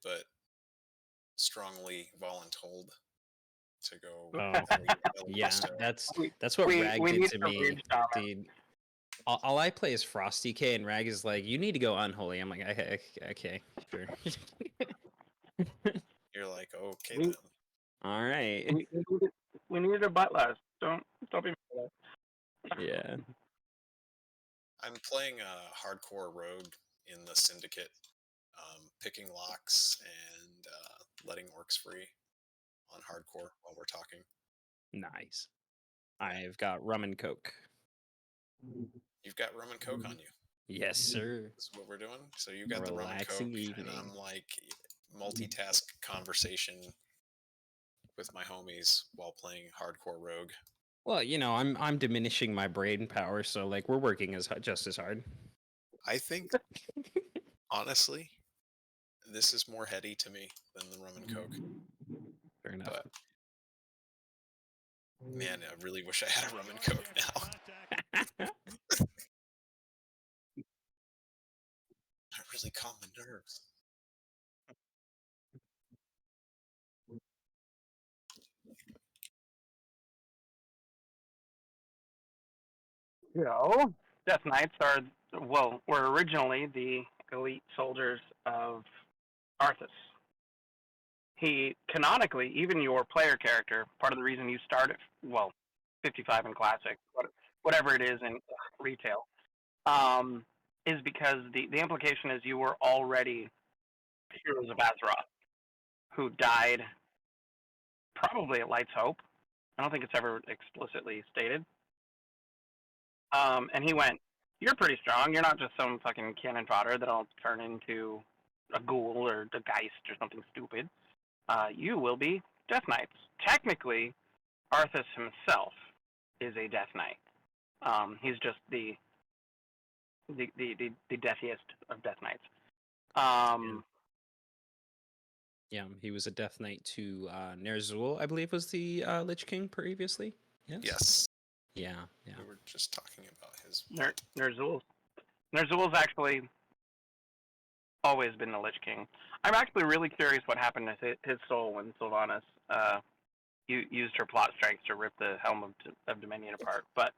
but strongly voluntold to go. Oh, yeah, Besto. that's what Rag we did need to to me, read Shaman. dude. All I play is Frosty K, and Rag is like, "You need to go unholy." I'm like, "Okay, sure." You're like, okay We- then. All right. We needed a butt last. Don't be mad at us. Yeah. I'm playing a hardcore rogue in the syndicate, picking locks and letting orcs free on hardcore while we're talking. Nice. I've got rum and coke. You've got rum and coke on you. Yes, sir. This is what we're doing. So you got the rum and Relaxing coke, evening. and I'm like multitask conversation with my homies while playing hardcore rogue. Well, I'm diminishing my brain power, so like we're working just as hard. I think, honestly, this is more heady to me than the rum and coke. Fair enough. But man, I really wish I had a rum and coke now. I really calm my nerves. Death Knights were originally the elite soldiers of Arthas. He canonically, even your player character, part of the reason you start at 55 in Classic, whatever it is in retail, is because the implication is you were already heroes of Azeroth who died probably at Light's Hope. I don't think it's ever explicitly stated. And he went, "You're pretty strong. You're not just some fucking cannon fodder that'll turn into a ghoul or a geist or something stupid. You will be Death Knights." Technically, Arthas himself is a Death Knight. He's just the deathiest of Death Knights. Yeah, he was a Death Knight to Ner'zhul, I believe, was the Lich King previously. Yes. Yeah. We were just talking about his. Ner'zhul. Ner'zhul's actually always been the Lich King. I'm actually really curious what happened to his soul when Sylvanas used her plot strength to rip the Helm of Dominion apart. But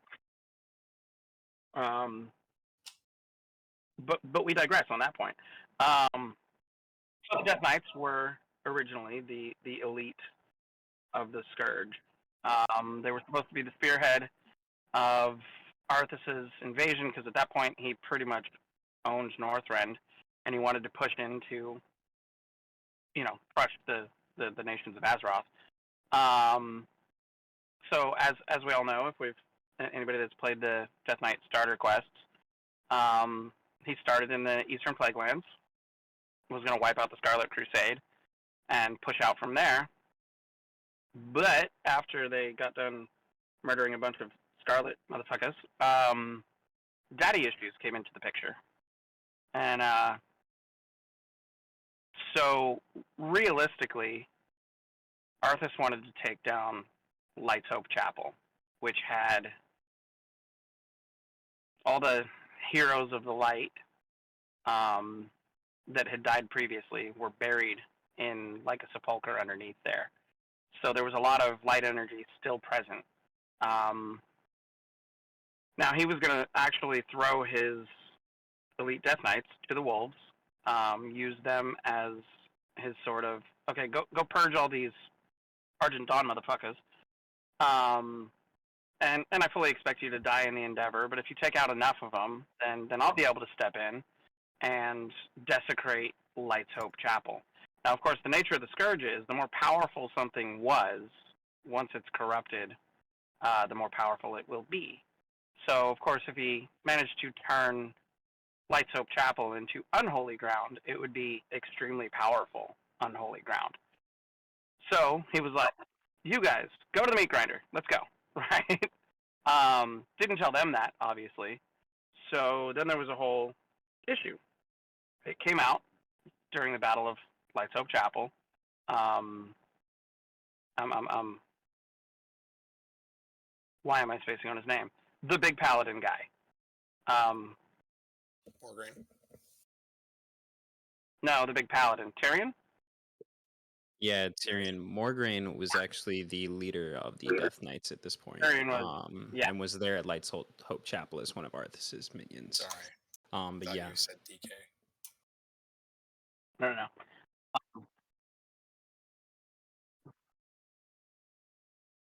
we digress on that point. So the Death Knights were originally the elite of the Scourge. They were supposed to be the spearhead of Arthas's invasion because at that point he pretty much owned Northrend, and he wanted to push into, crush the nations of Azeroth. So as we all know, if anybody that's played the Death Knight starter quests, he started in the Eastern Plaguelands, was going to wipe out the Scarlet Crusade, and push out from there. But after they got done murdering a bunch of Scarlet motherfuckers, daddy issues came into the picture. And so realistically, Arthas wanted to take down Light's Hope Chapel, which had all the heroes of the light that had died previously were buried in like a sepulcher underneath there. So there was a lot of light energy still present. Now he was going to actually throw his elite Death Knights to the wolves, use them as his sort of, okay, go purge all these Argent Dawn motherfuckers. And I fully expect you to die in the endeavor, but if you take out enough of them, then I'll be able to step in and desecrate Light's Hope Chapel. Now, of course, the nature of the Scourge is the more powerful something was, once it's corrupted, the more powerful it will be. So, of course, if he managed to turn Light's Hope Chapel into unholy ground, it would be extremely powerful unholy ground. So he was like, "You guys, go to the meat grinder. Let's go." Right? Didn't tell them that, obviously. So then there was a whole issue. It came out during the Battle of Light's Hope Chapel. Why am I spacing on his name? The big paladin guy. Morgraine. No, the big paladin. Tyrion? Yeah, Tyrion Morgraine was actually the leader of the Death Knights at this point, Tyrion was, yeah. and was there at Light's Hope Chapel as one of Arthas's minions. Sorry, But thought yeah, you said DK. No.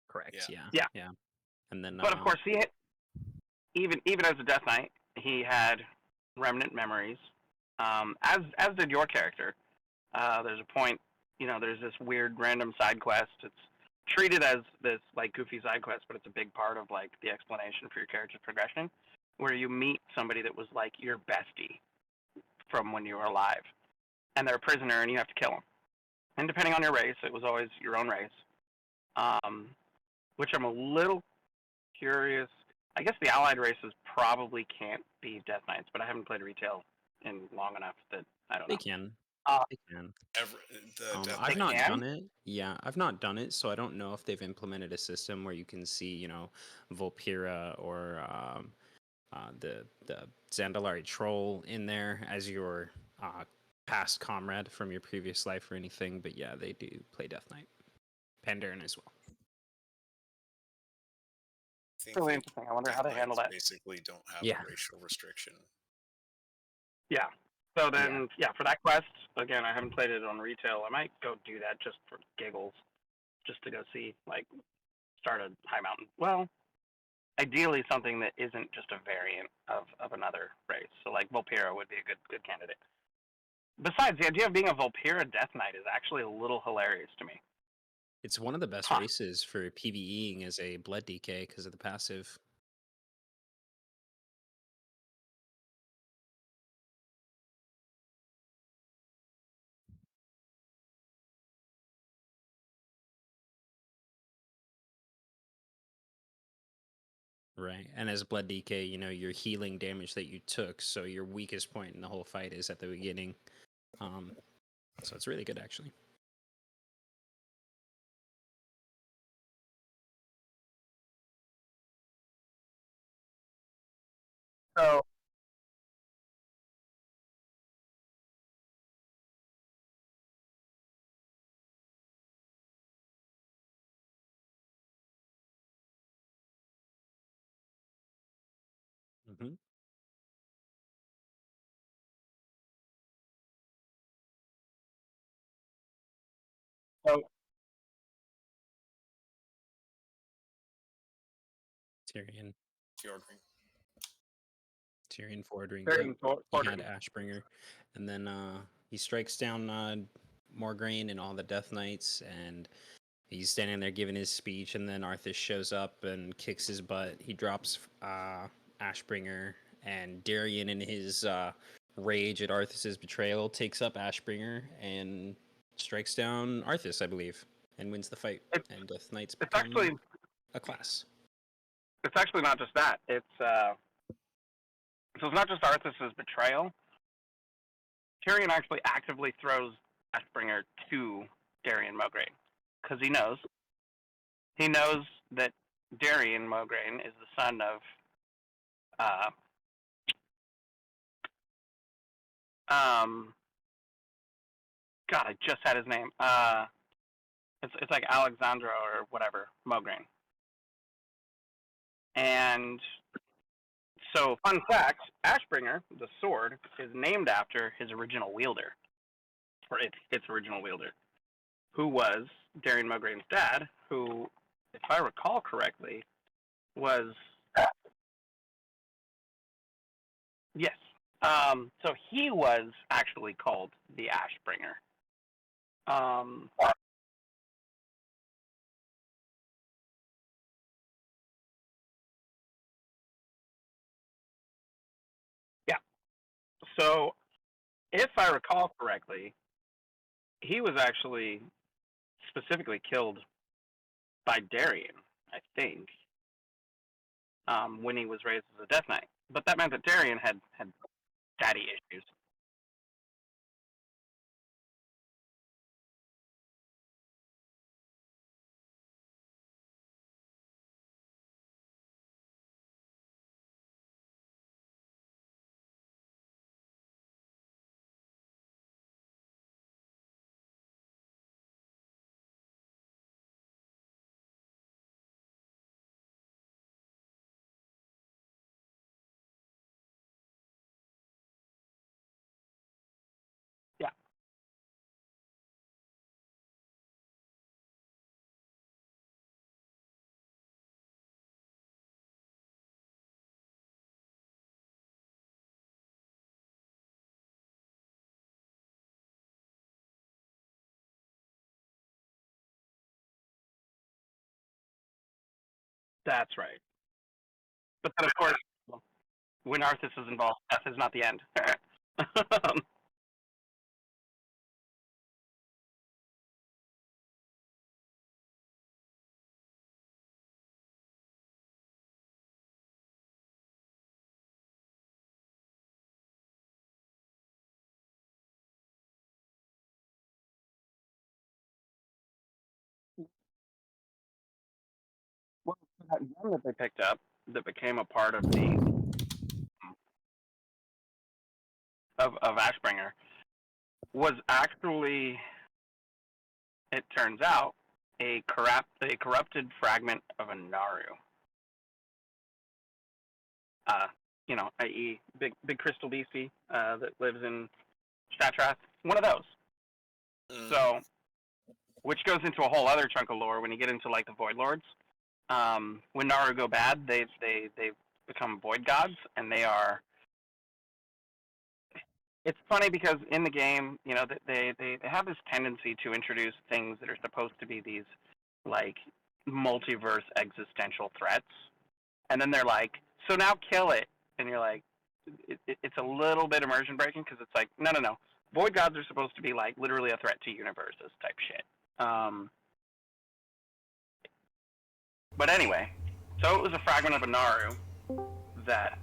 correct. Yeah. Yeah, Yeah. and then But of course, even as a Death Knight, he had remnant memories. As did your character. There's a point, there's this weird random side quest. It's treated as this like goofy side quest, but it's a big part of like the explanation for your character's progression, where you meet somebody that was like your bestie from when you were alive, and they're a prisoner, and you have to kill them. And depending on your race, it was always your own race, which I'm a little curious. I guess the allied races probably can't be Death Knights, but I haven't played retail in long enough that I don't they know. can. Uh, They can. The Death I've They not can? done it. Yeah, I've not done it, so I don't know if they've implemented a system where you can see, Volpira or the Zandalari troll in there as your past comrade from your previous life or anything. But yeah, they do play Death Knight, Pandaren as well. I think Really the interesting. I wonder Death how they handle Knights that. basically don't have Yeah. a racial restriction. Yeah. So then, for that quest, again, I haven't played it on retail. I might go do that just for giggles, just to go see, like, start a high mountain. Well, ideally something that isn't just a variant of another race. So, like, Volpira would be a good candidate. Besides, the idea of being a Volpira Death Knight is actually a little hilarious to me. It's one of the best races for PvEing as a blood DK because of the passive. Right. And as blood DK, you're healing damage that you took, so your weakest point in the whole fight is at the beginning. So it's really good actually. So, Mm-hmm. so Tyrion. Fjordring. Tyrion Fordring. Yep. Tyrion He had Fordring. Ashbringer. And then he strikes down Morgraine and all the Death Knights, and he's standing there giving his speech, and then Arthas shows up and kicks his butt. He drops Ashbringer, and Darian, in his rage at Arthas's betrayal, takes up Ashbringer and strikes down Arthas, I believe, and wins the fight. And Death Knights It's become actually a class. not just that. So it's not just Arthas's betrayal. Tyrion actually actively throws Ashbringer to Darian Mograine because he knows that Darian Mograine is the son of uh, God, I just had his name. It's like Alexandra or whatever Mograine. And so, fun fact: Ashbringer, the sword, is named after his original wielder, or its original wielder, who was Darian Mograine's dad, who, if I recall correctly, was yes. So he was actually called the Ashbringer. Um, yeah. So if I recall correctly, he was actually specifically killed by Darian, I think, when he was raised as a Death Knight. But that meant that Darian had daddy issues. That's right. But then, of course, when Arthas is involved, death is not the end. Well, that gun that they picked up that became a part of the of Ashbringer was actually, it turns out, a corrupted fragment of a Naru. I.e., big crystal beastie that lives in Shattrath. One of those. So, which goes into a whole other chunk of lore when you get into like the Void Lords. When Naru go bad, they become Void Gods, and they are. It's funny because in the game, they have this tendency to introduce things that are supposed to be these like multiverse existential threats, and then they're like, "So now kill it," and you're like, it's a little bit immersion breaking because it's like, no. Void Gods are supposed to be like literally a threat to universes type shit. But anyway, so it was a fragment of a Naru that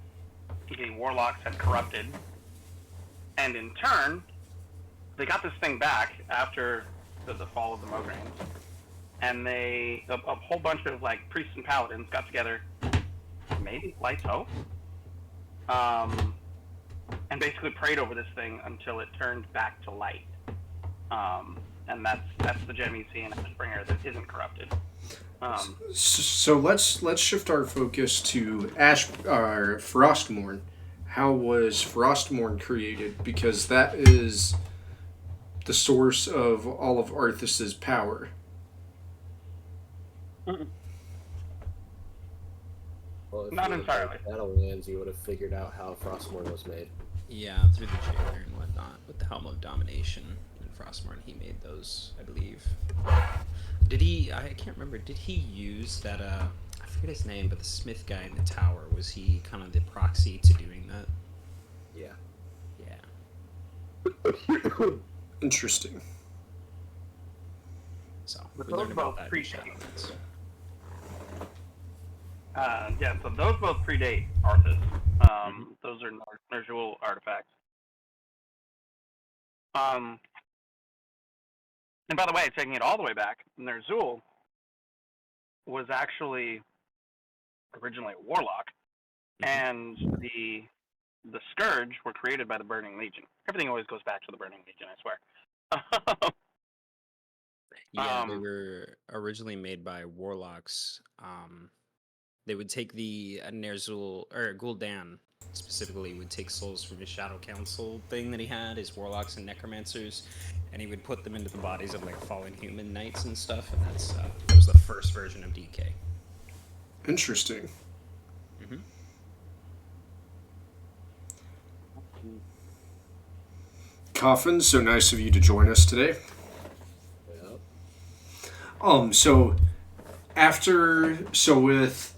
the Warlocks had corrupted, and in turn, they got this thing back after the fall of the Mograines, and a whole bunch of like priests and paladins got together, maybe Light's Hope, and basically prayed over this thing until it turned back to light. And that's the gem you see in Ashbringer that isn't corrupted. So let's shift our focus to Frostmourne. How was Frostmourne created? Because that is the source of all of Arthas's power. Well, if Not you entirely. Battlelands, you would have figured out how Frostmourne was made. Yeah, through the chamber and whatnot, with the Helm of Domination and Frostmourne, he made those, I believe. Did he? I can't remember. Did he use that? I forget his name, but the Smith guy in the tower, was he kind of the proxy to doing that? Yeah. Yeah. Interesting. So But we those learned about both that in predate. Shadowlands. Yeah, so those both predate Arthas. Those are Ner'zhul artifacts. And by the way, taking it all the way back, Ner'zhul was actually originally a warlock, and the Scourge were created by the Burning Legion. Everything always goes back to the Burning Legion, I swear. Yeah, they were originally made by warlocks. They would take the Ner'zhul, or Gul'dan specifically, would take souls from his Shadow Council thing that he had, his warlocks and necromancers, and he would put them into the bodies of like fallen human knights and stuff, and that was the first version of DK. Interesting. Coffin, so nice of you to join us today. Yeah. So with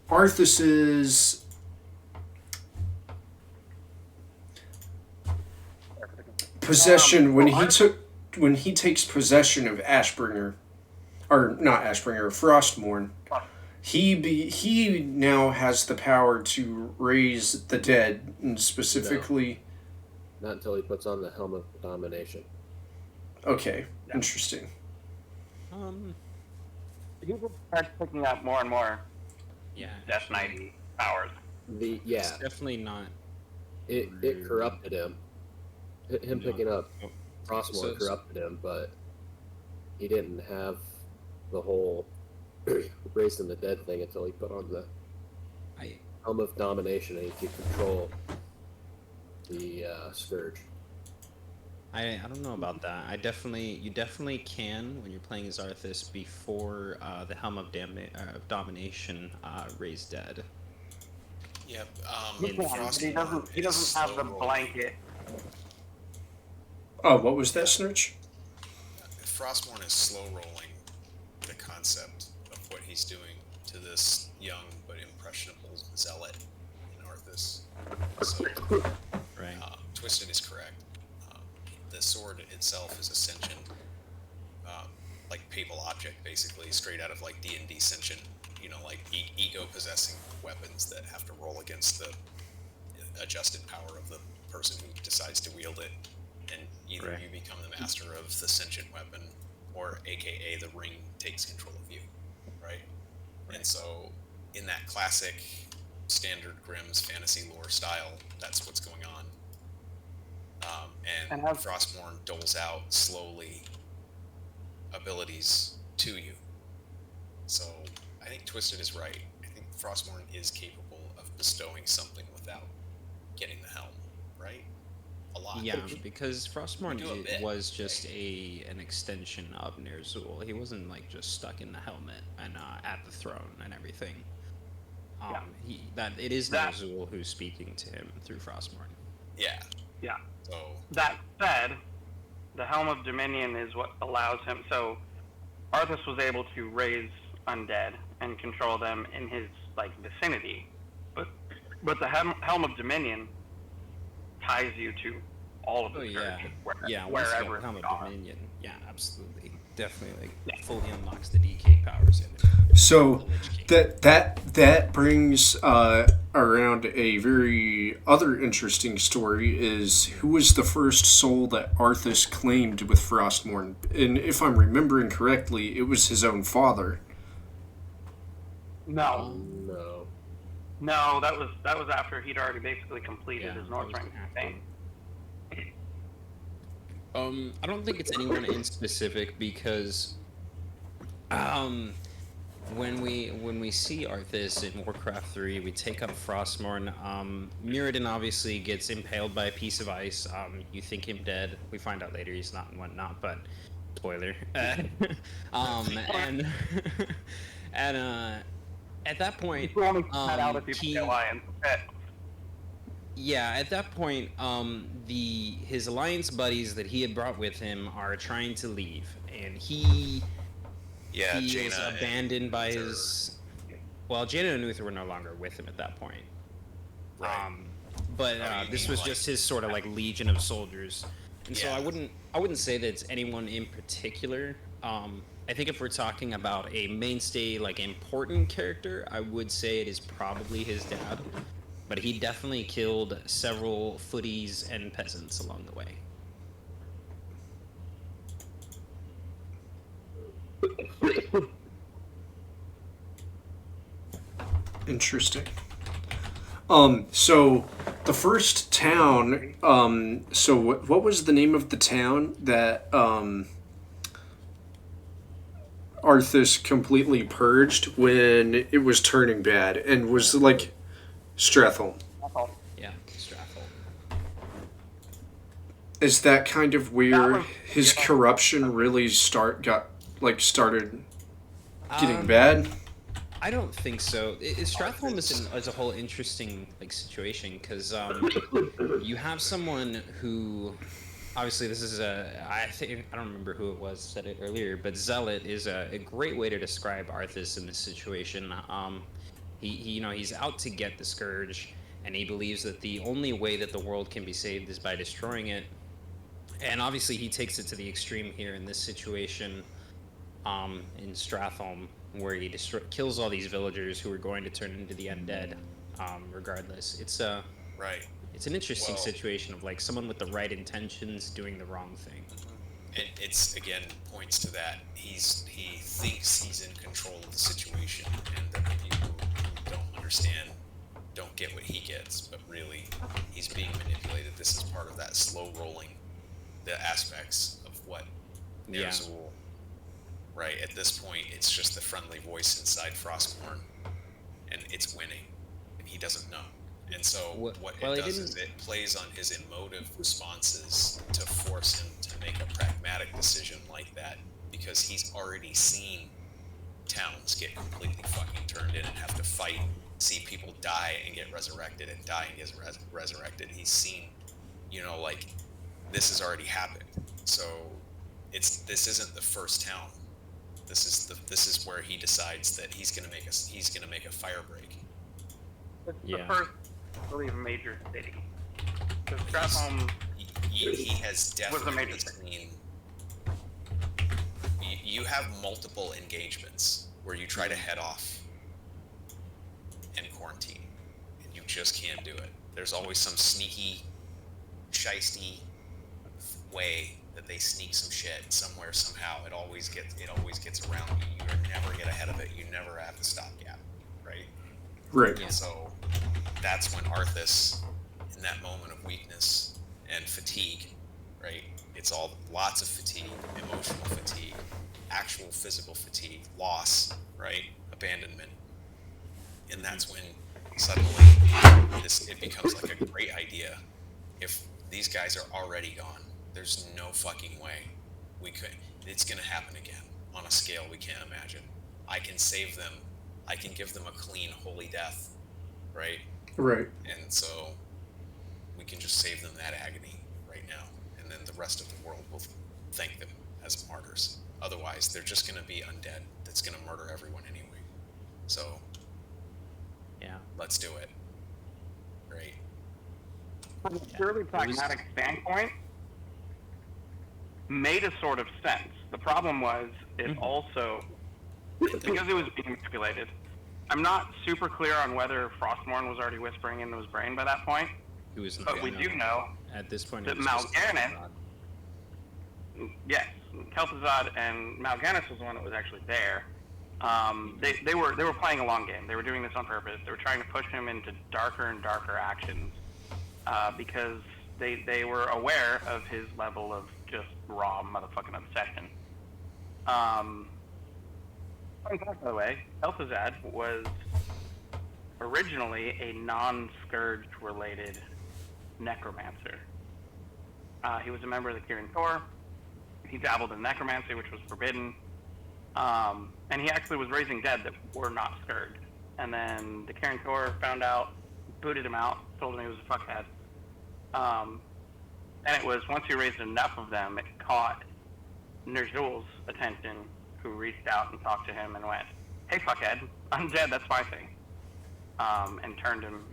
Arthas's possession, when he takes possession of Ashbringer, or not Ashbringer, Frostmourne, he now has the power to raise the dead, and specifically. Not until he puts on the Helm of Domination. Okay, interesting. He just starts picking up more and more Death Knight powers. It's definitely not. It corrupted him. Him picking up Frostmourne corrupted him, but he didn't have the whole raising the dead thing until he put on the Helm of Domination and he could control the Scourge. I don't know about that. You definitely can when you're playing as Arthas before the Helm of Domination raise dead. Yep. He doesn't have the blanket. Oh, what was that, Snurch? Frostmourne is slow rolling the concept of what he's doing to this young but impressionable zealot in Arthas. So, Right. Twisted is correct. The sword itself is a sentient, like papal object, basically, straight out of like D&D sentient, like ego-possessing weapons that have to roll against the adjusted power of the person who decides to wield it, and either Right. you become the master of the sentient weapon, or AKA the ring takes control of you, right? And so, in that classic standard Grimm's fantasy lore style, that's what's going on. And Frostmourne doles out slowly abilities to you. So I think Twisted is right. I think Frostmourne is capable of bestowing something without getting the helm, right? A lot. Yeah, because Frostmourne We do a bit, was just an extension of Ner'zhul. He wasn't like just stuck in the helmet and at the throne and everything. It is Ner'zhul who's speaking to him through Frostmourne. Yeah. Yeah. So that said, the Helm of Dominion is what allows him. So Arthas was able to raise undead and control them in his like vicinity, but the Helm of Dominion ties you to all of the scourges, wherever it's Helm of gone. Dominion. Yeah, absolutely, definitely, fully unlocks the DK powers in it. So that brings around a very other interesting story is who was the first soul that Arthas claimed with Frostmourne? And if I'm remembering correctly, it was his own father. No, No. that was after he'd already basically completed his Northrend campaign. I don't think it's anyone in specific because when we see Arthas in Warcraft 3, we take up Frostmourne. Mirrodin obviously gets impaled by a piece of ice. You think him dead. We find out later he's not and whatnot, but spoiler. And at that point, yeah, at that point, his alliance buddies that he had brought with him are trying to leave, and he is abandoned by his. Well, Jaina and Uther were no longer with him at that point. Right. But this was just his sort of like legion of soldiers, and so I wouldn't say that it's anyone in particular. I think if we're talking about a mainstay, like important character, I would say it is probably his dad. But he definitely killed several footies and peasants along the way. Interesting. So the first town. So what was the name of the town that Arthas completely purged when it was turning bad and was like Stratholm? Yeah, Stratholm. Is that kind of where his corruption really started getting bad? I don't think so. Stratholm is a whole interesting like situation because you have someone who, obviously this is I don't remember who it was said it earlier, but Zealot is a great way to describe Arthas in this situation. He's out to get the Scourge, and he believes that the only way that the world can be saved is by destroying it. And obviously he takes it to the extreme here in this situation in Stratholm, where he kills all these villagers who are going to turn into the undead regardless. It's an interesting situation of like someone with the right intentions doing the wrong thing. It's again points to that he thinks he's in control of the situation, and that the people who don't understand don't get what he gets, but really he's being manipulated. This is part of that slow rolling the aspects of what Ner'zhul, right? At this point, it's just the friendly voice inside Frostmourne, and it's winning, and he doesn't know. And so what it does is it plays on his emotive responses to force him to make a pragmatic decision like that, because he's already seen towns get completely fucking turned in and have to fight, see people die and get resurrected, and die and get resurrected. He's seen, like, this has already happened. So this isn't the first town This is where he decides that he's gonna make a fire break. It's Yeah. the first, I believe, major city. Because He's- Stratholme He has was a major definitely city. seen. You have multiple engagements where you try to head off and quarantine, and you just can't do it. There's always some sneaky, shisty way that they sneak some shit somewhere somehow. It always gets around you. You never get ahead of it. You never have the stopgap, right? Right. Yeah. So that's when Arthas, in that moment of weakness and fatigue, right? It's all lots of fatigue, emotional fatigue, actual physical fatigue, loss, right? Abandonment. And that's when suddenly it becomes like a great idea. If these guys are already gone, there's no fucking way it's gonna happen again on a scale we can't imagine. I can save them. I can give them a clean, holy death, right? Right. And so we can just save them that agony right now, and then the rest of the world will thank them as martyrs. Otherwise, they're just going to be undead that's going to murder everyone anyway. So Yeah. let's do it. Right? From a purely pragmatic standpoint, made a sort of sense. The problem was it also, because it was being manipulated. I'm not super clear on whether Frostmourne was already whispering into his brain by that point, It was. but we do know At this point, that it was just Mal'Ganis, Kel'Thuzad. yes, Kel'Thuzad and Mal'Ganis was the one that was actually there. They were playing a long game. They were doing this on purpose. They were trying to push him into darker and darker actions because they were aware of his level of just raw motherfucking obsession. Fun fact, by the way, Kel'Thuzad was originally a non-Scourge related necromancer. He was a member of the Kirin Tor. He dabbled in necromancy, which was forbidden. And he actually was raising dead that were not Scourge. And then the Kirin Tor found out, booted him out, told him he was a fuckhead. And it was once he raised enough of them, it caught Ner'zhul's attention, who reached out and talked to him and went, "Hey, fuckhead, undead, that's my thing." And turned him,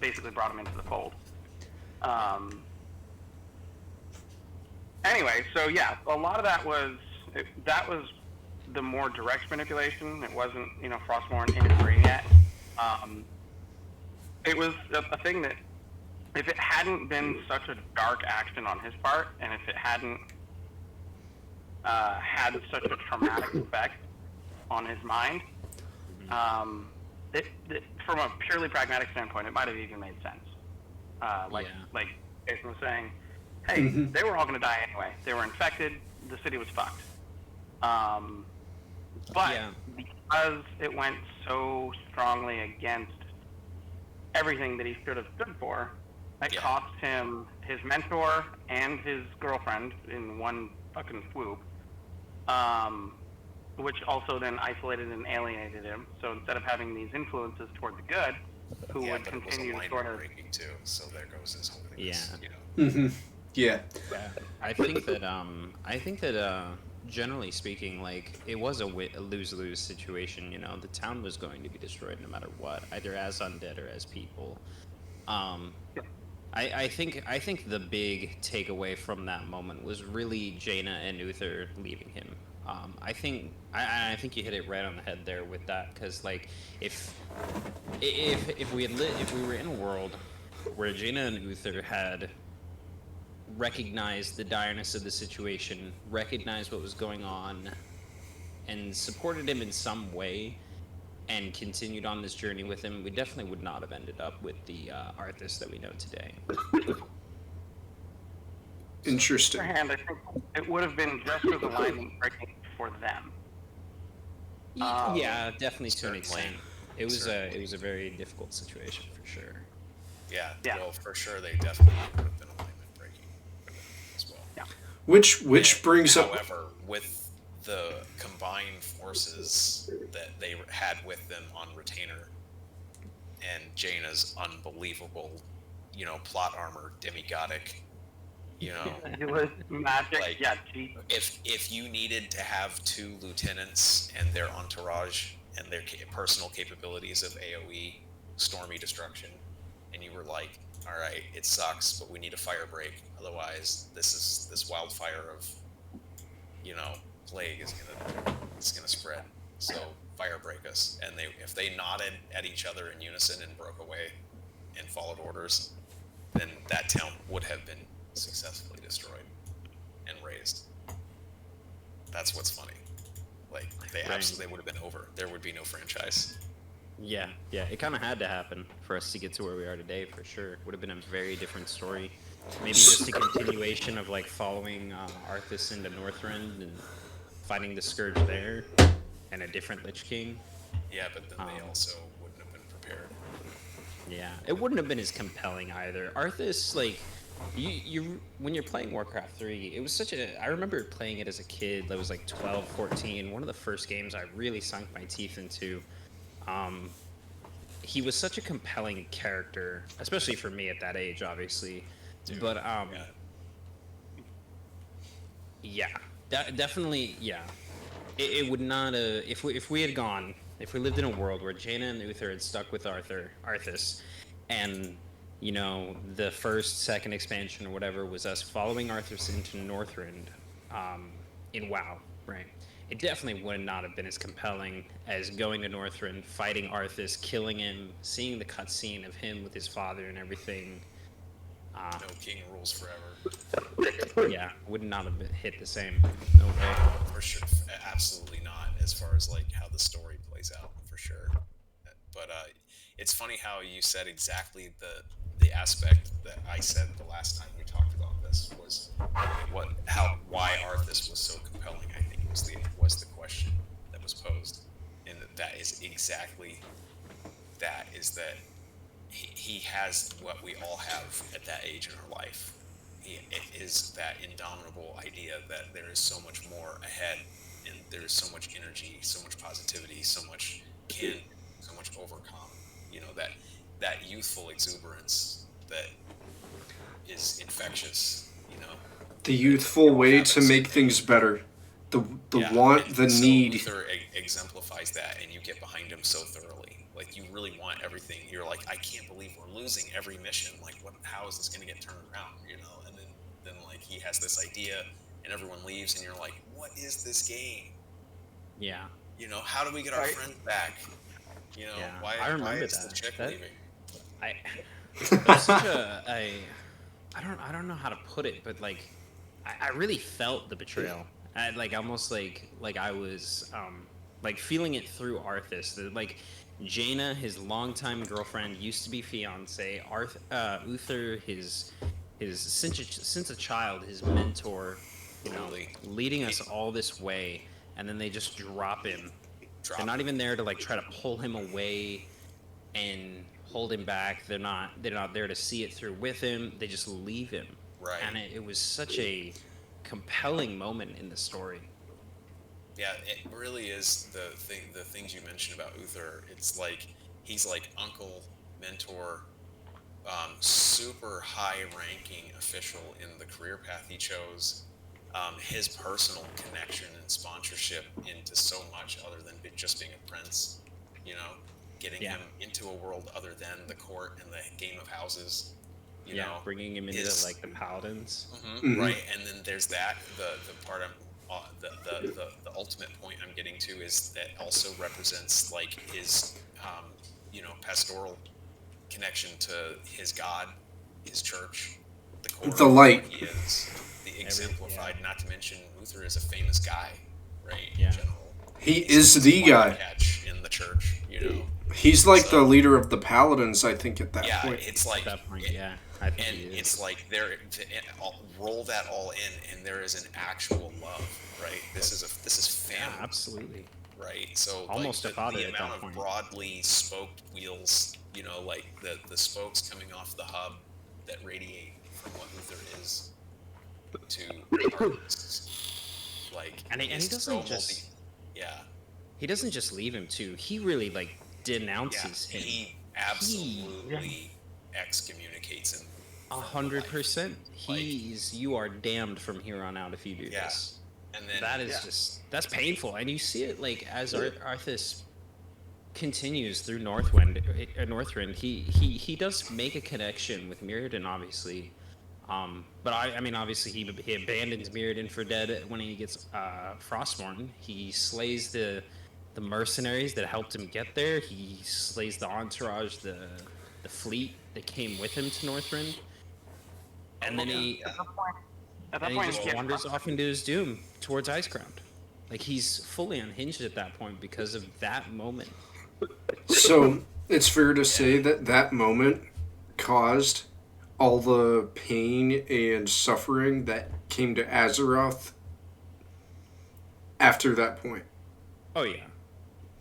basically brought him into the fold. Anyway, so yeah, a lot of that was the more direct manipulation. It wasn't, Frostmourne in his brain yet. It was a thing that, if it hadn't been such a dark action on his part, and if it hadn't had such a traumatic effect on his mind, from a purely pragmatic standpoint, it might have even made sense. Like Jason was saying, hey, they were all going to die anyway. They were infected. The city was fucked. But because it went so strongly against everything that he should have stood for, it cost him his mentor and his girlfriend in one fucking swoop, which also then isolated and alienated him. So instead of having these influences toward the good, who would continue to sort of... breaking too, so there goes his holiness. Yeah. I think that generally speaking, like, it was a lose-lose situation. The town was going to be destroyed no matter what, either as undead or as people. I think the big takeaway from that moment was really Jaina and Uther leaving him. I think you hit it right on the head there with that, because like if we were in a world where Jaina and Uther had recognized the direness of the situation, recognized what was going on, and supported him in some way, and continued on this journey with him, we definitely would not have ended up with the Arthas that we know today. Interesting. On the other hand, I think it would have been just as alignment breaking for them. Yeah, definitely to an Certainly. extent. It was a very difficult situation for sure. Yeah, Yeah. well, for sure, they definitely would have been alignment breaking as well. Yeah. Which brings up. However, with the combined forces that they had with them on retainer, and Jaina's unbelievable, plot armor, demigodic You know, It was magic. like Yeah, gee. if you needed to have 2 lieutenants and their entourage and their personal capabilities of AOE stormy destruction, and you were like, all right, it sucks, but we need a fire break, otherwise this wildfire of plague is gonna spread. So fire break us. And if they nodded at each other in unison and broke away and followed orders, then that town would have been successfully destroyed and razed. That's what's funny. Like they absolutely would have been over. There would be no franchise. Yeah, it kind of had to happen for us to get to where we are today, for sure. Would have been a very different story. Maybe just a continuation of like following Arthas into Northrend and fighting the Scourge there, and a different Lich King. Yeah, but then they also wouldn't have been prepared. Yeah, it wouldn't have been as compelling either. Arthas, like, you when you're playing Warcraft 3, it was such a... I remember playing it as a kid. I was like 12, 14. One of the first games I really sunk my teeth into. He was such a compelling character, especially for me at that age, obviously. Dude, but definitely, yeah. It would not if we had gone, if we lived in a world where Jaina and Uther had stuck with Arthas, and the first, second expansion or whatever was us following Arthas into Northrend, in WoW, right? It definitely would not have been as compelling as going to Northrend, fighting Arthas, killing him, seeing the cutscene of him with his father and everything. No king rules forever. Yeah, would not have hit the same. No way. For sure, absolutely not. As far as like how the story plays out, for sure. But it's funny how you said exactly the aspect that I said the last time we talked about this was why Arthas was so compelling. I think was the question that was posed, and that is exactly that. Is that he has what we all have at that age in our life. It is that indomitable idea that there is so much more ahead, and there is so much energy, so much positivity, so much overcome. That youthful exuberance that is infectious. The youthful way to make things better. The want, the so need. Luther exemplifies that, and you get behind him so thoroughly. Like you really want everything. You're like, I can't believe we're losing every mission. Like, how is this going to get turned around? And then like he has this idea, and everyone leaves, and you're like, what is this game? Yeah. How do we get our friends back? Yeah, why? I remember why is that. the chick leaving? It was such I don't know how to put it, but like I really felt the betrayal. I almost like I was like feeling it through Arthas. Like Jaina, his longtime girlfriend, used to be fiance. Uther, his since a child, his mentor, leading us all this way, and then they just drop him. They're not even there to like try to pull him away and hold him back. They're not there to see it through with him. They just leave him. Right. And it was such a compelling moment in the story. Yeah, it really is the things you mentioned about Uther. It's like he's like uncle, mentor, super high-ranking official in the career path he chose. His personal connection and sponsorship into so much other than just being a prince. Getting him into a world other than the court and the game of houses. Bringing him into like the paladins. Right, and then there's that the part the ultimate point I'm getting to is that also represents like his pastoral connection to his God, his church, the core The light. of what he is, the exemplified. Not to mention Luther is a famous guy, right? Yeah. In general, He is the guy. Catch in the church, He's like the leader of the paladins, I think, at that point. It's like At that point, I think and he is. it's like roll that all in, and there is an actual love, right? This is family, absolutely. right? So Almost like a father the at amount that of point. broadly spoked wheels, like the spokes coming off the hub that radiate from what Luther is to artists. Like, And he doesn't just he doesn't just leave him too. He really denounces him. He absolutely excommunicates him. 100%. You are damned from here on out if you do this. And then That is that's painful, and you see it like as Arthas continues through Northrend. He does make a connection with Mirrodin, obviously. But I mean, obviously he abandons Mirrodin for dead when he gets Frostmourne. He slays the mercenaries that helped him get there. He slays the entourage, the fleet that came with him to Northrend, and then he just wanders off into his doom towards Icecrown. Like, he's fully unhinged at that point because of that moment. So it's fair to say that that moment caused all the pain and suffering that came to Azeroth after that point. Oh yeah,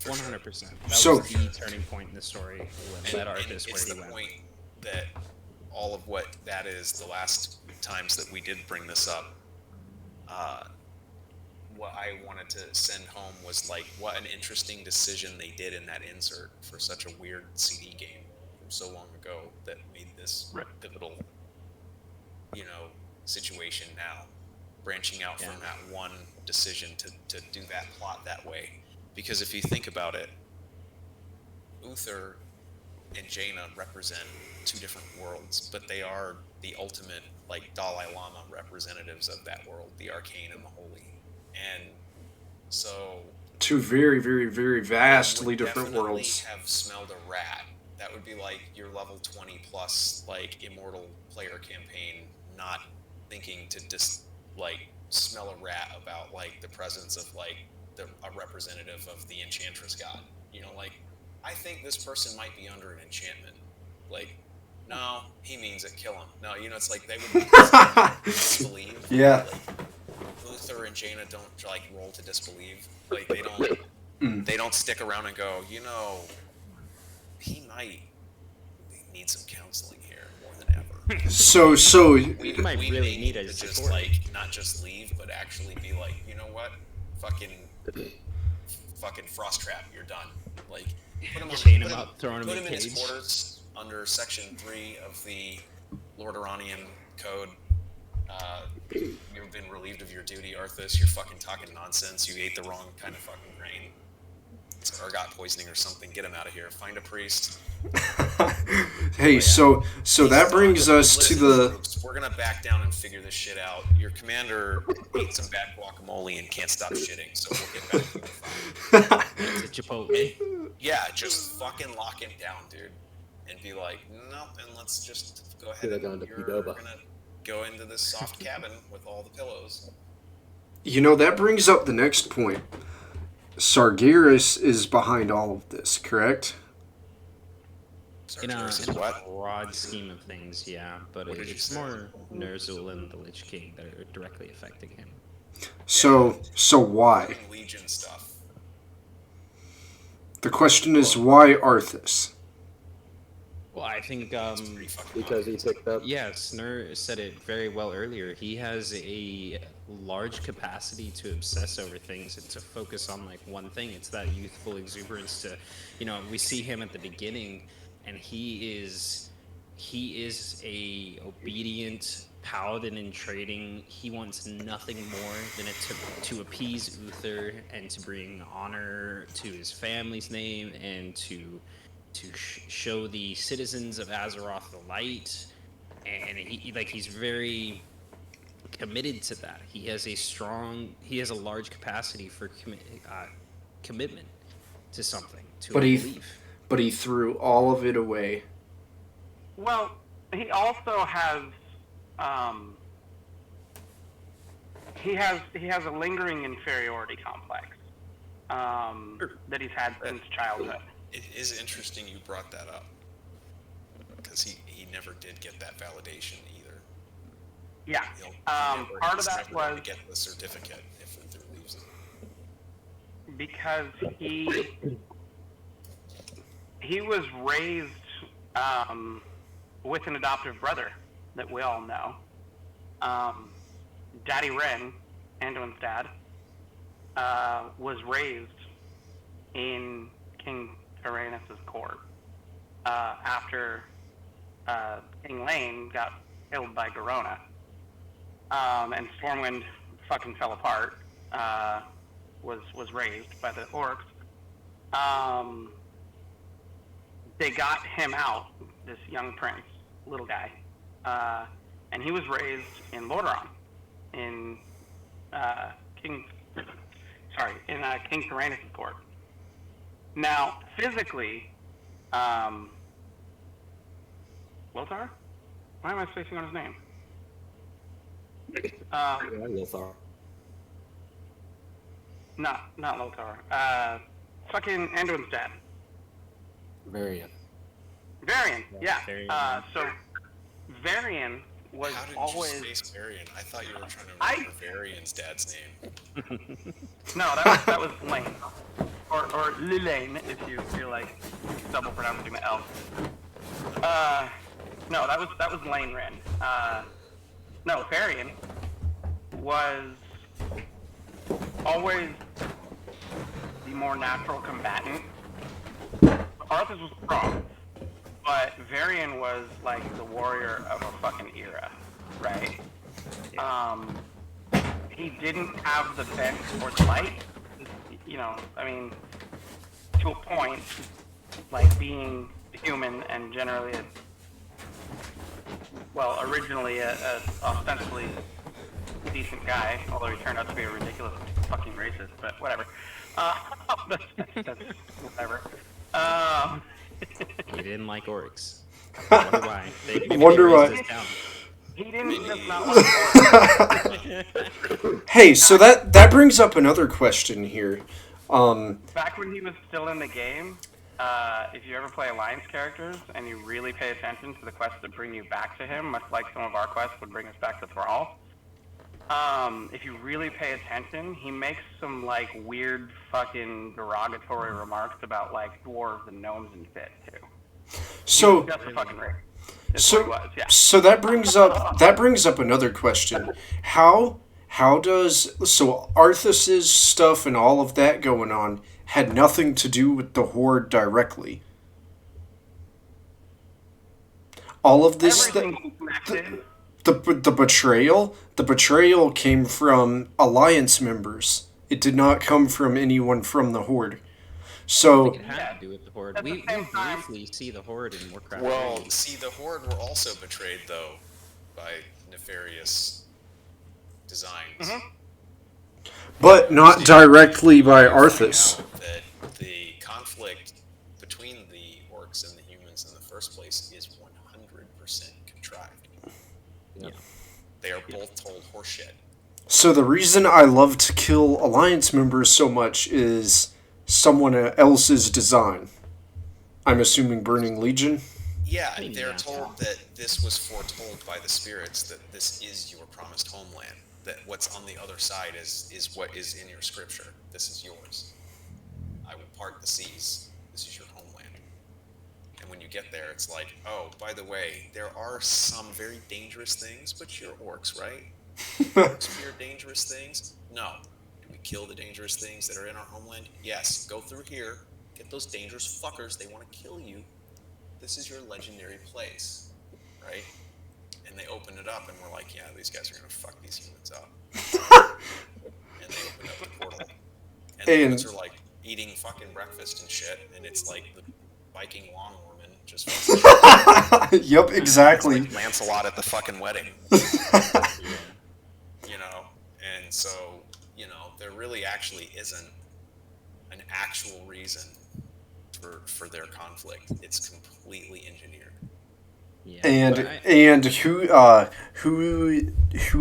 100%. That So- was the turning point in the story that led Arthas where it's he the went. point that all of what that is, the last times that we did bring this up, what I wanted to send home was like, what an interesting decision they did in that insert for such a weird CD game from so long ago that made this pivotal, situation now, branching out from that one decision to do that plot that way. Because if you think about it, Uther and Jaina represent two different worlds, but they are the ultimate, like, Dalai Lama representatives of that world, the arcane and the holy. And so Two very, very, very vastly would different definitely worlds. have smelled a rat. That would be like your level 20 plus, like, immortal player campaign, not thinking to just like smell a rat about like the presence of like a representative of the enchantress god. Like, I think this person might be under an enchantment. Like, no, he means it. Kill him. No, it's like they would disbelieve. Yeah. Like, Uther and Jaina don't like roll to disbelieve. Like, they don't. They don't stick around and go, he might need some counseling here more than ever. So We might we really may need to his just support. like not just leave, but actually be like, you know what, fucking frost trap, you're done. Like, Chain him up, throw him put in him a in his cage. quarters under Section 3 of the Lordoranian Code. You've been relieved of your duty, Arthas. You're fucking talking nonsense. You ate the wrong kind of fucking grain. Or got poisoning or something. Get him out of here. Find a priest. hey, so that brings us to the. Troops. We're gonna back down and figure this shit out. Your commander ate some bad guacamole and can't stop shitting, so we'll get back to the fight. It's a Chipotle. Yeah, just fucking lock him down, dude, and be like, no, and let's just go ahead and you're gonna go into this soft cabin with all the pillows. That brings up the next point. Sargeras is behind all of this, correct? In a What? broad scheme of things, yeah, but What did you it's say? more Ner'zhul and the Lich King that are directly affecting him. So why? Fucking Legion stuff. The question is, why Arthas? Well, I think Pretty fucking Because he picked up. yes, Nur said it very well earlier. He has a large capacity to obsess over things and to focus on like one thing. It's that youthful exuberance to, we see him at the beginning, and he is a obedient paladin in trading. He wants nothing more than to appease Uther and to bring honor to his family's name and to show the citizens of Azeroth the light, and he's very committed to that. He has a large capacity for commitment to something, to a belief. But he threw all of it away. Well, he also has he has a lingering inferiority complex that he's had since childhood. It is interesting you brought that up, because he never did get that validation either. Yeah. Part of that was to get the certificate if Uther leaves it. because he was raised with an adoptive brother that we all know. Daddy Ren, Anduin's dad, was raised in King Tyrannus' court after King Lane got killed by Garona. And Stormwind fucking fell apart. Was raised by the orcs. They got him out, this young prince, little guy, and he was raised in Lordaeron, in King Tyrannus' court. Now, physically, Lothar? Why am I spacing on his name? Lothar. Not Lothar. Fucking Anduin's dad. Varian. Varian, yeah. Varian. So Varian was How did always. you space Varian? I thought you were trying to remember Varian's dad's name. No, that was Lane, or Lilane, if you feel like double pronouncing the L. No, that was Lane Ren. No, Varian was always the more natural combatant. Arthas was strong, but Varian was like the warrior of a fucking era, right? He didn't have the bent or the light, you know, I mean, to a point, like being human and generally originally a ostensibly decent guy, although he turned out to be a ridiculous fucking racist, but whatever. That's whatever. He didn't like orcs. Wonder why. Wonder why. This town. He didn't just not like orcs. Hey, so that brings up another question here. Back when he was still in the game, if you ever play Alliance characters and you really pay attention to the quests that bring you back to him, much like some of our quests would bring us back to Thrall, if you really pay attention, he makes some like weird fucking derogatory remarks about like dwarves and gnomes and shit too. So Just a fucking race. So that brings up another question. How does Arthas's stuff and all of that going on had nothing to do with the Horde directly? All of this the betrayal came from Alliance members. It did not come from anyone from the Horde. So It had to do with the Horde. We briefly see the Horde in Warcraft. Well, 3. see, the Horde were also betrayed, though, by nefarious designs. but not directly by Arthas. That the conflict between the orcs and the humans in the first place is 100% contrived. Yeah. They are both told horseshit. So the reason I love to kill Alliance members so much is someone else's design. I'm assuming Burning Legion? Yeah, they're told that this was foretold by the spirits, that this is your promised homeland, that what's on the other side is what is in your scripture. This is yours. I will part the seas. This is your homeland. And when you get there, it's like, oh, by the way, there are some very dangerous things, but you're orcs, right? Orcs fear dangerous things? No. Do we kill the dangerous things that are in our homeland? Yes. Go through here. Get those dangerous fuckers. They want to kill you. This is your legendary place, right? And they open it up, and we're like, yeah, these guys are going to fuck these humans up. And they open up the portal. And the humans are like eating fucking breakfast and shit, and it's like the Viking longwoman just Yep, exactly. It's like Lancelot at the fucking wedding. You know? And so, you know, there really actually isn't an actual reason for their conflict. It's completely engineered. Yeah, And who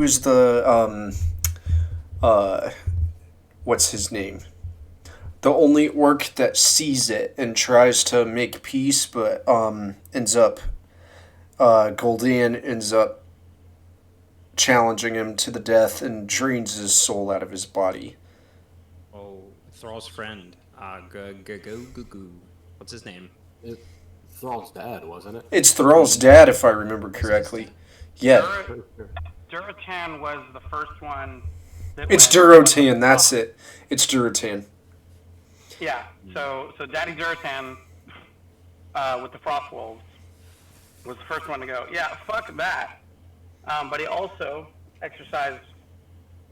is the what's his name? The only orc that sees it and tries to make peace, but ends up Gul'dan ends up challenging him to the death and drains his soul out of his body. Oh, Thrall's friend. What's his name? Thrall's dad, wasn't it? It's Thrall's dad, if I remember correctly. Yeah. Durotan was the first one. It's Durotan, that's it. It's Durotan. Yeah, so Daddy Durotan, with the Frostwolves, was the first one to go, yeah, fuck that. but he also exercised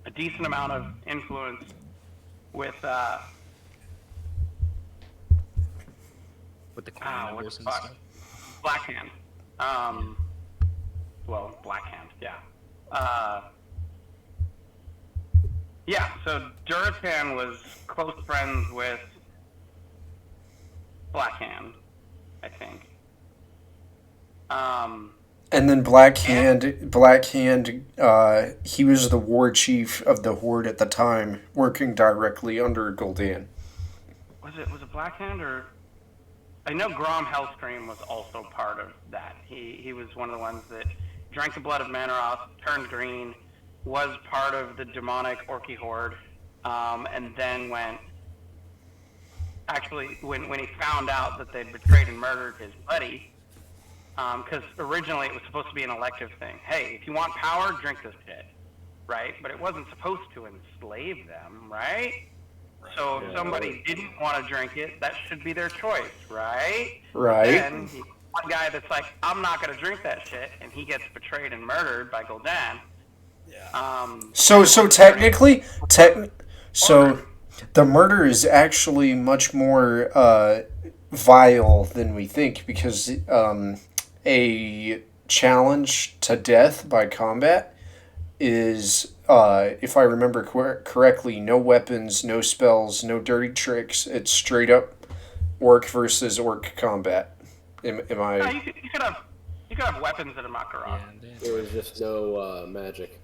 a decent amount of influence with With the clan what the members and fuck, stuff. Blackhand. Well, Blackhand, yeah. Yeah, so Duratan was close friends with Blackhand, I think. And then Blackhand, he was the war chief of the Horde at the time, working directly under Gul'dan. Was it Blackhand or I know Grom Hellscream was also part of that. He was one of the ones that drank the blood of Manaroth, turned green, was part of the demonic Orky Horde, and then when he found out that they'd betrayed and murdered his buddy, because originally it was supposed to be an elective thing. Hey, if you want power, drink this shit, right? But it wasn't supposed to enslave them, right? So if somebody didn't want to drink it, that should be their choice, right? Right. Then one guy that's like, I'm not going to drink that shit, and he gets betrayed and murdered by Gul'dan. Yeah. So technically, so the murder is actually much more vile than we think, because a challenge to death by combat is, if I remember correctly, no weapons, no spells, no dirty tricks. It's straight up orc versus orc combat. Am No, I? you could have weapons in a Makarov. There was just no magic.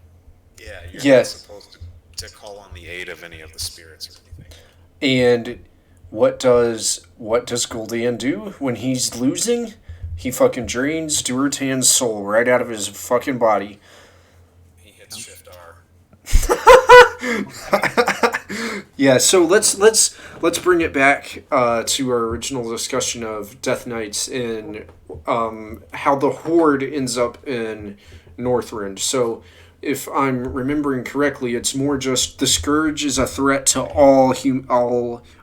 Yeah, you're not Yes. supposed to call on the aid of any of the spirits or anything. And what does Gul'dan do when he's losing? He fucking drains Durotan's soul right out of his fucking body. He hits Shift R. Yeah, so let's bring it back to our original discussion of Death Knights and how the Horde ends up in Northrend. So, if I'm remembering correctly, it's more just the Scourge is a threat to all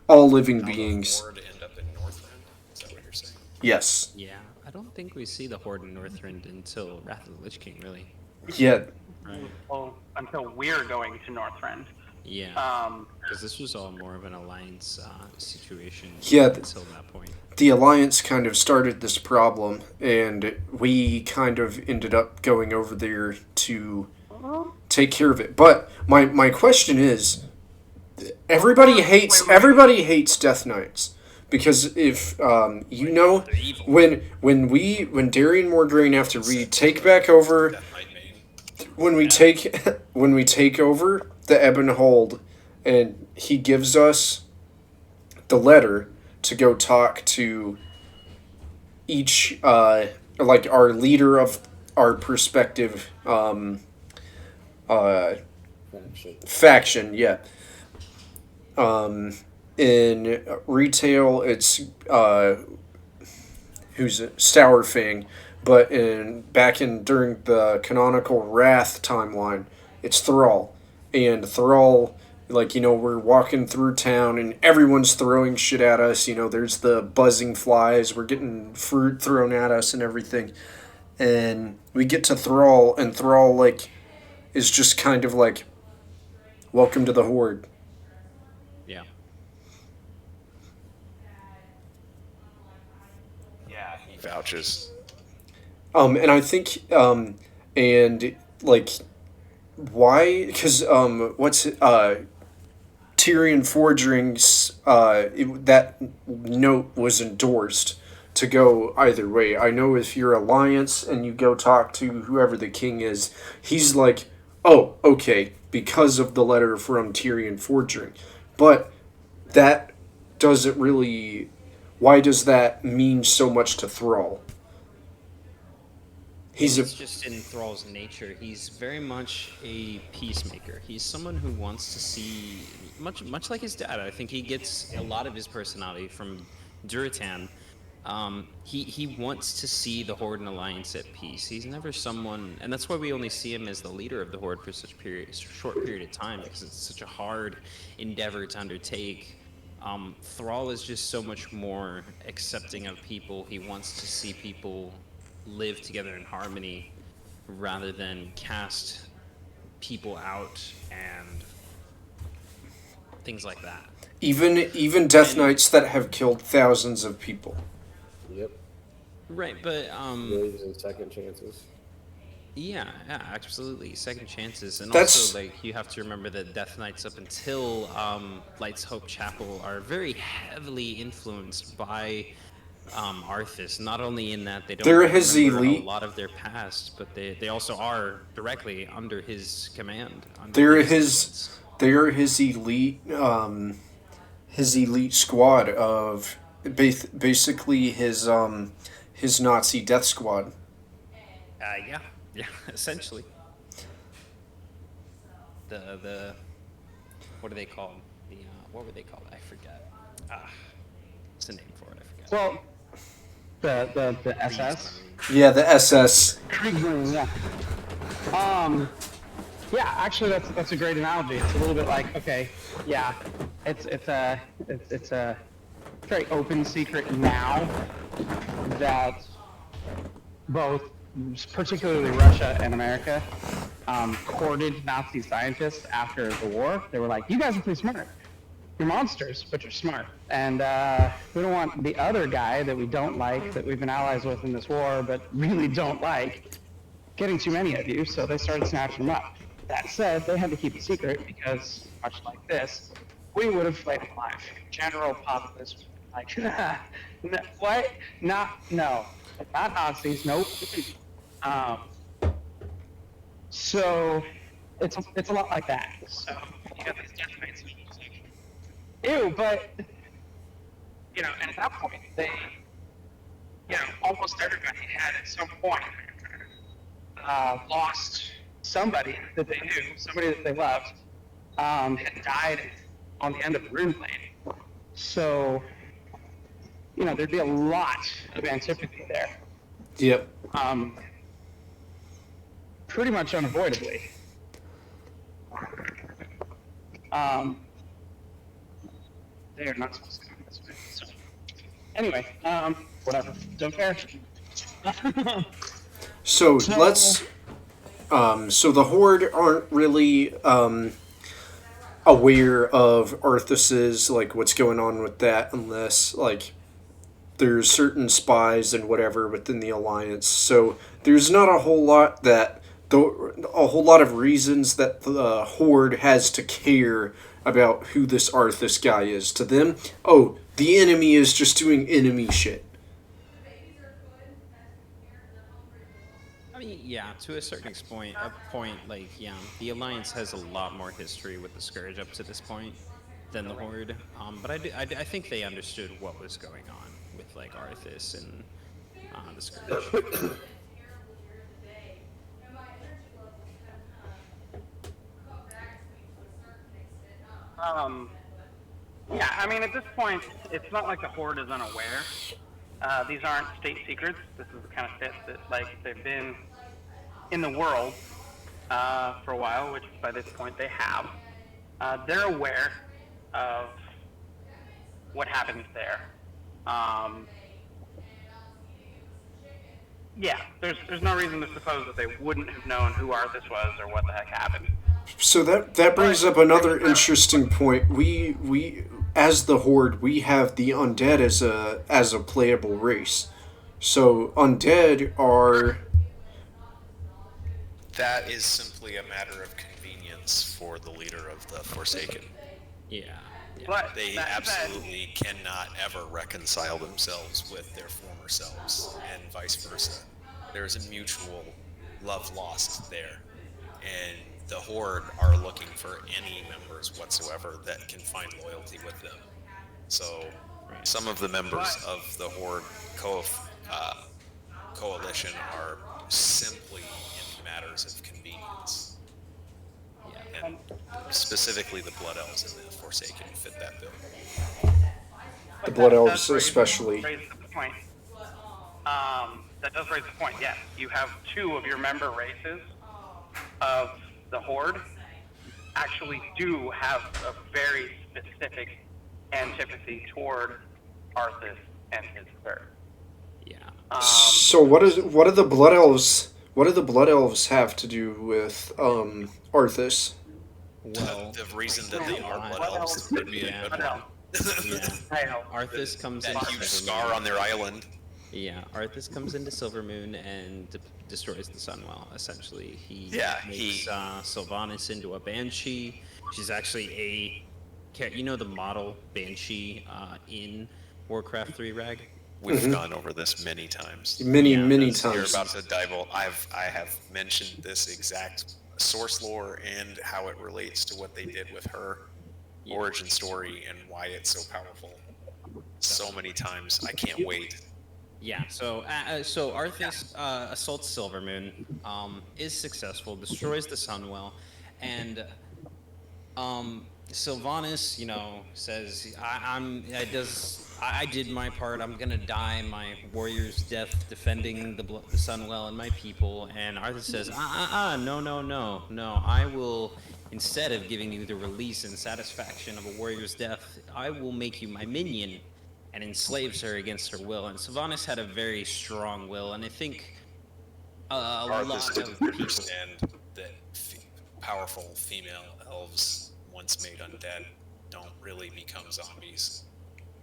living How beings. the Horde end up in Northrend? Is that what you're saying? Yes. Yeah, I don't think we see the Horde in Northrend until Wrath of the Lich King, really. Yeah. Right. Well, until we're going to Northrend. Yeah. Because this was all more of an alliance situation. Yeah. Until that point. The Alliance kind of started this problem, and we kind of ended up going over there to take care of it. But my question is, everybody hates Death Knights, because if you know, when Darian Mordrain, after we take back over, Death Knight main. when we take over the Ebon Hold, and he gives us the letter to go talk to each like our leader of our perspective faction, yeah. In retail, it's who's it? Stourfang, but during the canonical Wrath timeline, it's Thrall, and Thrall, like, we're walking through town and everyone's throwing shit at us. There's the buzzing flies. We're getting fruit thrown at us and everything, and we get to Thrall, and Thrall is just kind of like, "Welcome to the Horde." Yeah. Yeah, he vouches. And I think, and like, why? Because what's Tyrion Forgering's that note was endorsed to go either way. I know if you're Alliance and you go talk to whoever the king is, he's like, "Oh, okay," because of the letter from Tyrion Forgering. But that doesn't really. Why does that mean so much to Thrall? It's just in Thrall's nature. He's very much a peacemaker. He's someone who wants to see, much like his dad. I think he gets a lot of his personality from Duratan. He wants to see the Horde and Alliance at peace. He's never someone, and that's why we only see him as the leader of the Horde for such short period of time, because it's such a hard endeavor to undertake. Thrall is just so much more accepting of people. He wants to see people live together in harmony. rather than cast people out and things like that. Even Death Knights that have killed thousands of people. Yep. Right, but Believes in second chances. yeah, absolutely, second chances, and That's- also like you have to remember that Death Knights up until Lights Hope Chapel are very heavily influenced by Arthas. Not only in that they don't They're his remember elite. a lot of their past, but they also are directly under his command. Under They're his his influence. they're his elite squad of basically his Nazi death squad. Yeah, essentially. The what are they called? The what were they called? I forget. What's the name for it? I forget. Well, the SS. Yeah, the SS. Kriegsmarine, yeah. Yeah, actually, that's a great analogy. It's a little bit like, okay, yeah, it's a very open secret now that both, particularly Russia and America, courted Nazi scientists after the war. They were like, you guys are pretty smart. You're monsters, but you're smart. And we don't want the other guy that we don't like, that we've been allies with in this war, but really don't like, getting too many of you, so they started snatching them up. That said, they had to keep it secret because, much like this, we would have played them live. General populace would have been like, what? No, not Nazis, nope. So it's a lot like that. So you got these Death Knights, ew, but and at that point they, almost everybody had at some point lost somebody that they knew, somebody that they loved, had died on the end of a rune blade. So, there'd be a lot of antipathy there. Yep. Pretty much unavoidably. They are not supposed to come this way. So, anyway, whatever. Don't care. So let's. So the Horde aren't really aware of Arthas's, like, what's going on with that, unless like there's certain spies and whatever within the alliance. So there's not a whole lot of reasons that the Horde has to care about who this Arthas guy is. To them, oh, the enemy is just doing enemy shit. Yeah, to a certain point, like, yeah, the Alliance has a lot more history with the Scourge up to this point than the Horde. But I think they understood what was going on with, like, Arthas and the Scourge. Yeah, I mean, at this point, it's not like the Horde is unaware. These aren't state secrets. This is the kind of shit that, like, they've been in the world for a while, which by this point they have. They're aware of what happens there. Yeah, there's no reason to suppose that they wouldn't have known who Arthas was or what the heck happened. So that brings up another interesting point. We as the Horde, we have the undead as a playable race. So undead are. That is simply a matter of convenience for the leader of the Forsaken. Yeah. But They absolutely cannot ever reconcile themselves with their former selves, and vice versa. There's a mutual love lost there, and the Horde are looking for any members whatsoever that can find loyalty with them. So some of the members of the Horde coalition are simply in matters of convenience. And specifically the Blood Elves and the Forsaken fit that bill. The Blood Elves does especially. raise the point. That does raise the point, yes. You have two of your member races of the Horde actually do have a very specific antipathy toward Arthas and his third. Yeah. So what do the Blood Elves What do the Blood Elves have to do with Arthas? Well, The reason that they are blood Blood elves elves would be a yeah. good one. yeah. I know. Arthas comes That into huge Silvermoon. scar on their island. Yeah, Arthas comes into Silvermoon and destroys the Sunwell. Essentially, he makes Sylvanas into a banshee. She's actually the model banshee in Warcraft 3 Rag. We've gone over this many times. Many Yeah, many that's- You're times. about to divulge. I have mentioned this exact source lore and how it relates to what they did with her origin story and why it's so powerful. So many times. I can't wait. Yeah, so Arthas assaults Silvermoon, is successful, destroys the Sunwell, and Sylvanas, says, I did my part. I'm gonna die my warrior's death defending the Sunwell and my people. And Arthas says, no. I will, instead of giving you the release and satisfaction of a warrior's death, I will make you my minion, and enslaves her against her will. And Sylvanas had a very strong will, and I think a Arthas lot didn't of people. understand that powerful female elves, once made undead, don't really become zombies.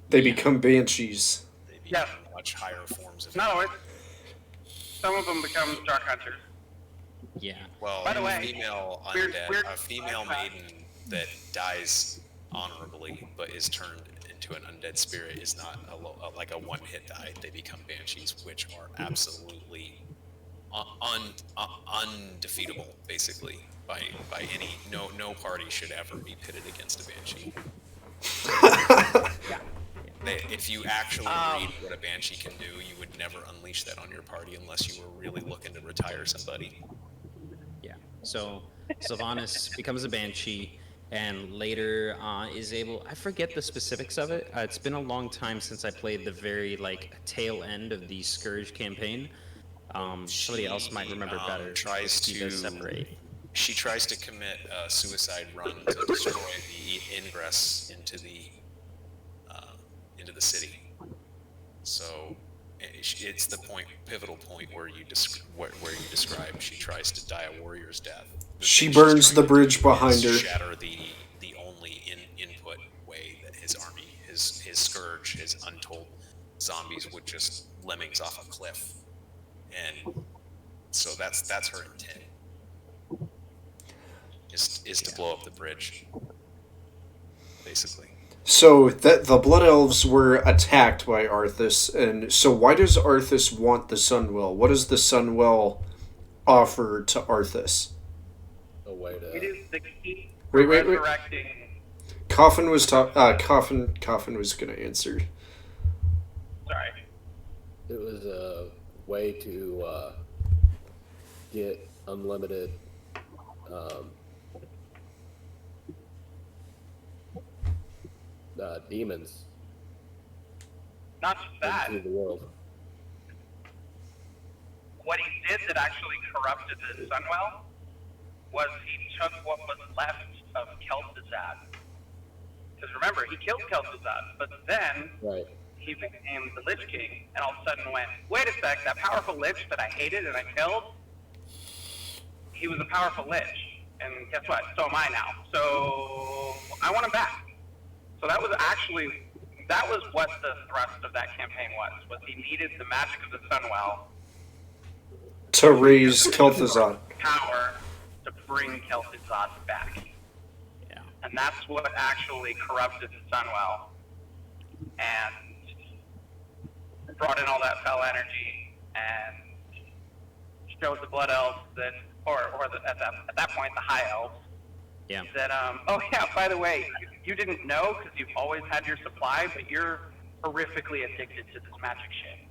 They become banshees. They become much higher forms of. No, some of them become Dark Hunters. Yeah. Well, By the way, female weird- undead, weird- a female maiden that dies honorably but is turned into an undead spirit is not like a one-hit die. They become banshees, which are absolutely undefeatable, basically by any. No party should ever be pitted against a banshee. If you actually read what a banshee can do, you would never unleash that on your party unless you were really looking to retire somebody. Yeah. So Sylvanas becomes a banshee, and later is able. I forget the specifics of it. It's been a long time since I played the very tail end of the Scourge campaign. Somebody else might remember better. She tries to commit a suicide run to destroy the ingress into the city. So it's the pivotal point where you describe she tries to die a warrior's death. She burns the bridge behind her. Shatter the only input way that his army, his scourge, his untold zombies would just lemmings off a cliff, and so that's her intent. Is to blow up the bridge, basically. So that the Blood Elves were attacked by Arthas, and so why does Arthas want the Sunwell? What does the Sunwell offer to Arthas? A way to. It is the key Wait. resurrecting. Coffin was Coffin was gonna answer. Sorry. It was a way to get unlimited demons Not just that. into the world. What he did that actually corrupted the Sunwell was he took what was left of Kel'Thuzad. Because remember, he killed Kel'Thuzad, but then Right. he became the Lich King, and all of a sudden went, wait a sec, that powerful Lich that I hated and I killed, he was a powerful Lich. And guess what? So am I now. So I want him back. So that was what the thrust of that campaign was he needed the magic of the Sunwell To raise Kel'Thuzad. power to bring Kel'Thuzad back. Yeah. And that's what actually corrupted the Sunwell and brought in all that fell energy and showed the Blood Elves that, at that point, the High Elves, Yeah. that, oh yeah, by the way, you didn't know because you've always had your supply, but you're horrifically addicted to this magic shit.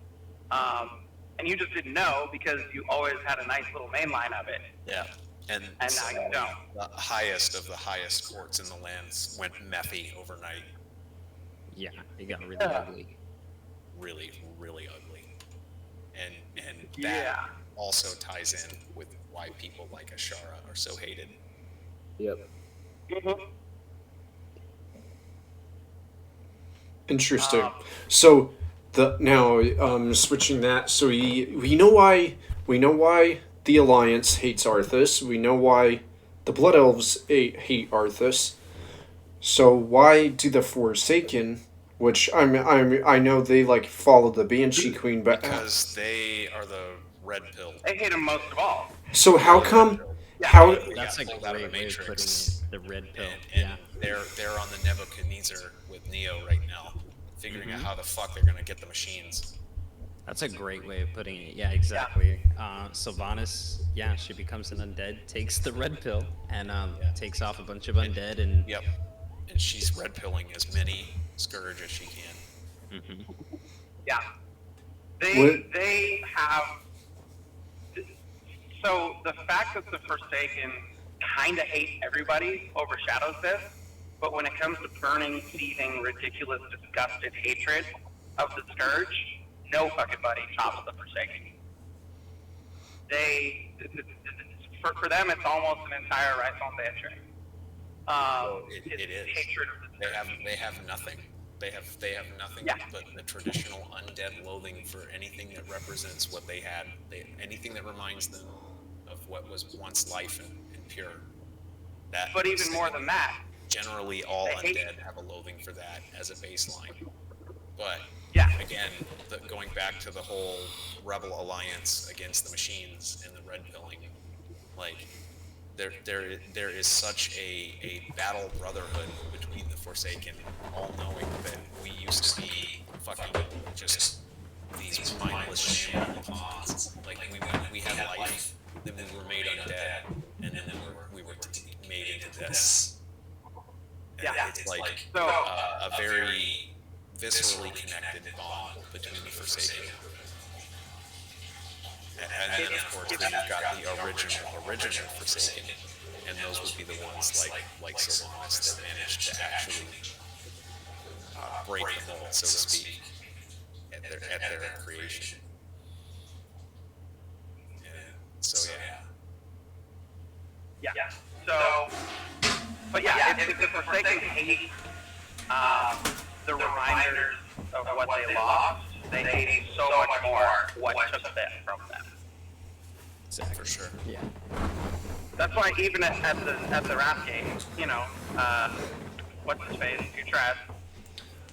And you just didn't know because you always had a nice little main line of it. Yeah. And now you don't. The highest of the highest courts in the lands went methy overnight. Yeah. It got really ugly. Really, really ugly. And that also ties in with why people like Ashara are so hated. Yep. Mm-hmm. Interesting. So switching that. So we know why the Alliance hates Arthas. We know why the Blood Elves hate Arthas. So why do the Forsaken, which I know they like follow the Banshee Queen, but because they are the red pill. They hate him most of all. so how come? Yeah. How That's a pulled out of great the way of putting Matrix. it. The red pill. And Yeah. they're on the Nebuchadnezzar with Neo right now, figuring Mm-hmm. out how the fuck they're gonna get the machines. That's a great way of putting it. Yeah, exactly. Sylvanas, yeah, she becomes an undead, takes the red pill, and takes off a bunch of undead, and Yep. And she's red pilling as many Scourge as she can. Yeah. What? They have. So the fact that the Forsaken kind of hate everybody overshadows this, but when it comes to burning, seething, ridiculous, disgusted hatred of the Scourge, no fucking buddy tops the Forsaken. For them, it's almost an entire raison d'etre. It is. Hatred of the Scourge. They have nothing. They have nothing Yeah. but the traditional undead loathing for anything that represents what they had. Anything that reminds them of what was once life and pure. That. But even more than that, Generally, all they hate- undead have a loathing for that as a baseline. But yeah, again, going back to the whole Rebel Alliance against the machines and the red pilling, like there is such a battle brotherhood between the Forsaken, all knowing that we used to be fucking just these mindless shambling pawns. Like we had life, then we were made undead, and then we were made into this. And Yeah. it's like So- a very viscerally connected bond between the Forsaken. And then of course then you've got the original Forsaken, and those would be the ones like Sylvanas that managed to actually break the mold, so to speak, at their creation. And so yeah. So, but yeah, if the Forsaken hate the reminders of what they lost, they hate so much more what took that from them. exactly. for sure. Yeah. That's why even at the rap game, you know, what's his face, Utrecht, piece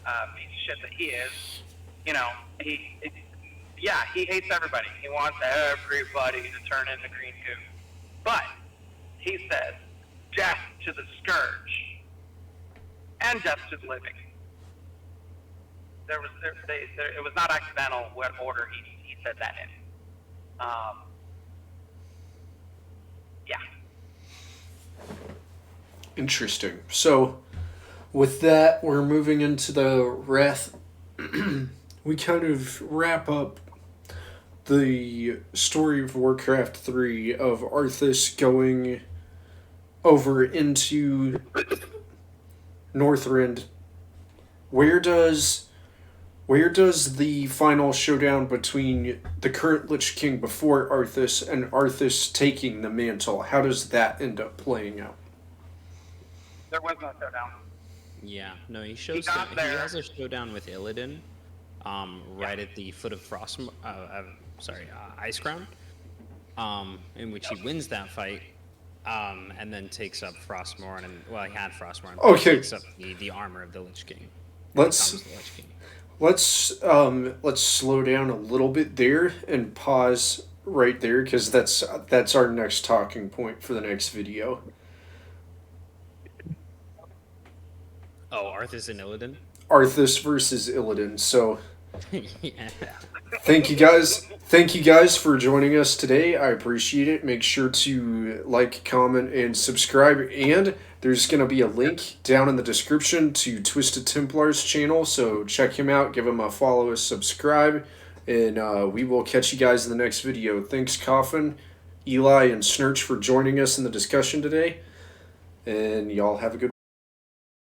of shit that he is, you know, he hates everybody. He wants everybody to turn into green goo. But he says, death to the Scourge and death to the living. It was not accidental what order he said that in. Yeah. Interesting. So, with that, we're moving into the Wrath. We kind of wrap up the story of Warcraft 3 of Arthas going over into Northrend. Where does the final showdown between the current Lich King before Arthas and Arthas taking the mantle, how does that end up playing out? There was no showdown. Yeah, no, he shows. got He there. has a showdown with Illidan, right at the foot of Ice Crown, in which he wins that fight, and then takes up Frostmourne, and he had Frostmourne. But Okay. Takes up the armor of the Lich King. Let's Becomes the Lich King. let's slow down a little bit there and pause right there because that's our next talking point for the next video. Oh, Arthas and Illidan. Arthas versus Illidan. So Yeah. thank you guys for joining us today. I appreciate it. Make sure to like, comment, and subscribe. And there's going to be a link down in the description to Twisted Templar's channel. So check him out. Give him a follow, a subscribe. And we will catch you guys in the next video. Thanks, Coffin, Eli, and Snurch for joining us in the discussion today. And y'all have a good